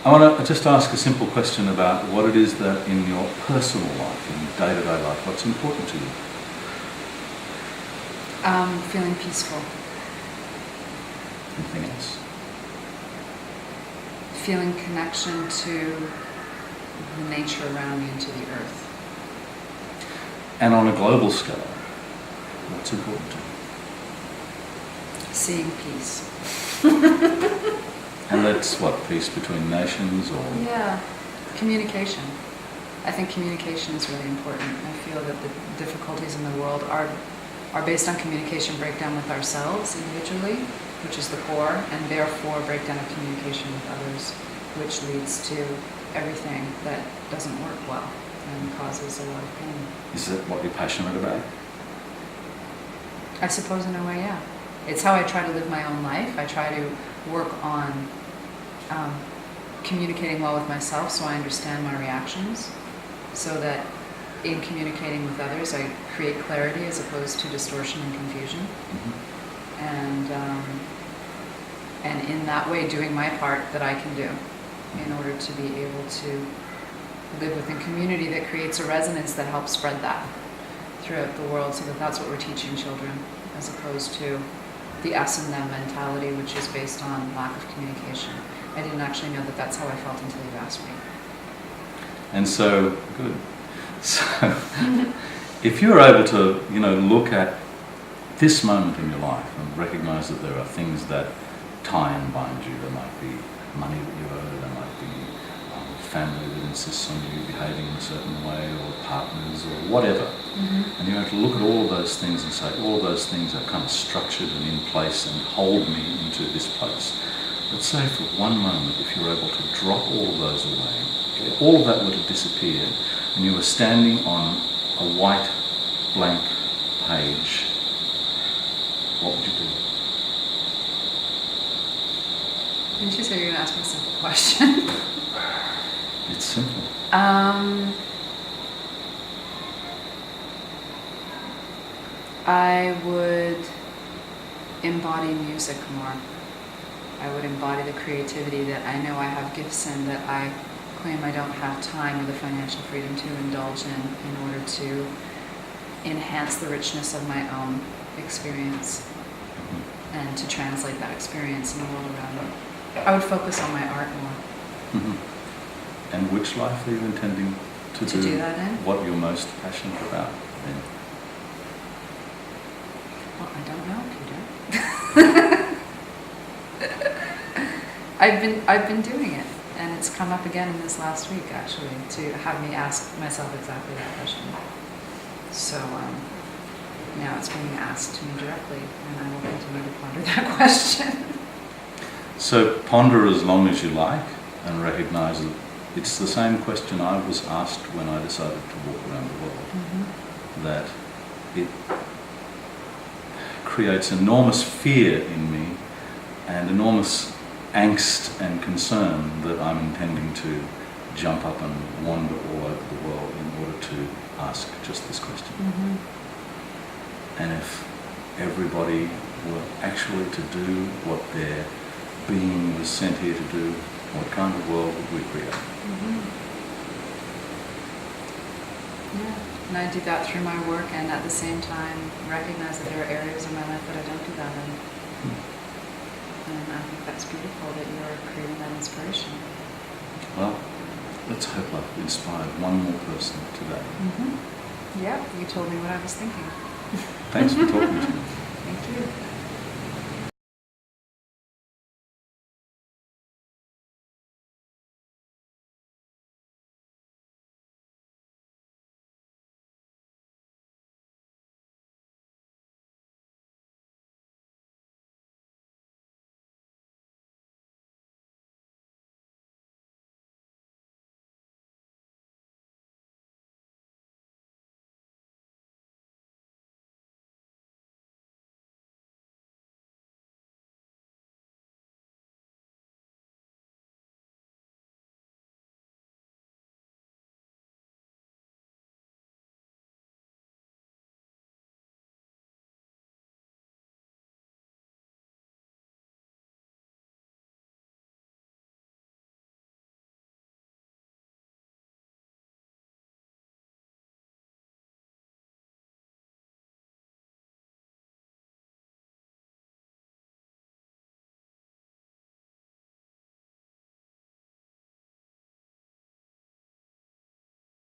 I want to just ask a simple question about what it is that in your personal life, in day-to-day life, what's important to you? Feeling peaceful. Anything else? Feeling connection to the nature around me and to the earth. And on a global scale, what's important to you? Seeing peace. And that's what, peace between nations or? Yeah, communication. I think communication is really important. I feel that the difficulties in the world are based on communication breakdown with ourselves individually, which is the core, and therefore breakdown of communication with others, which leads to everything that doesn't work well and causes a lot of pain. Is that what you're passionate about? I suppose in a way, yeah. It's how I try to live my own life. I try to work on communicating well with myself so I understand my reactions, so that in communicating with others I create clarity as opposed to distortion and confusion. Mm-hmm. And in that way doing my part that I can do in order to be able to live within community that creates a resonance that helps spread that throughout the world, so that that's what we're teaching children, as opposed to the us and them mentality, which is based on lack of communication. I didn't actually know that that's how I felt until you asked me. And so, good. So, if you're able to, look at this moment in your life and recognize that there are things that tie and bind you, there might be money that you owe, there might be family that insists on you behaving in a certain way, or partners, or whatever. Mm-hmm. And you have to look at all of those things and say, all of those things are kind of structured and in place and hold me into this place. But say for one moment, if you're able to drop all of those away, if all of that were to disappear, and you were standing on a white, blank page, what would you do? Didn't you say you were going to ask me a simple question? It's simple. I would embody music more. I would embody the creativity that I know I have gifts in, that I claim I don't have time or the financial freedom to indulge in order to enhance the richness of my own experience and to translate that experience in the world around me. I would focus on my art more. Mm-hmm. And which life are you intending to do that in? What you're most passionate about then? Well, I don't know, Peter. I've been doing it, and it's come up again in this last week, actually, to have me ask myself exactly that question. So now it's being asked to me directly, and I will continue to ponder that question. So ponder as long as you like, and recognize that it's the same question I was asked when I decided to walk around the world. Mm-hmm. That it creates enormous fear in me and enormous angst and concern that I'm intending to jump up and wander all over the world in order to ask just this question. Mm-hmm. And if everybody were actually to do what their being was sent here to do, what kind of world would we create? Mm-hmm. Yeah, and I do that through my work, and at the same time recognize that there are areas of my life that I don't do that in. And I think that's beautiful that you're creating that inspiration. Well, let's hope I've inspired one more person today. Mm-hmm. Yeah, you told me what I was thinking. Thanks for talking to me. Thank you.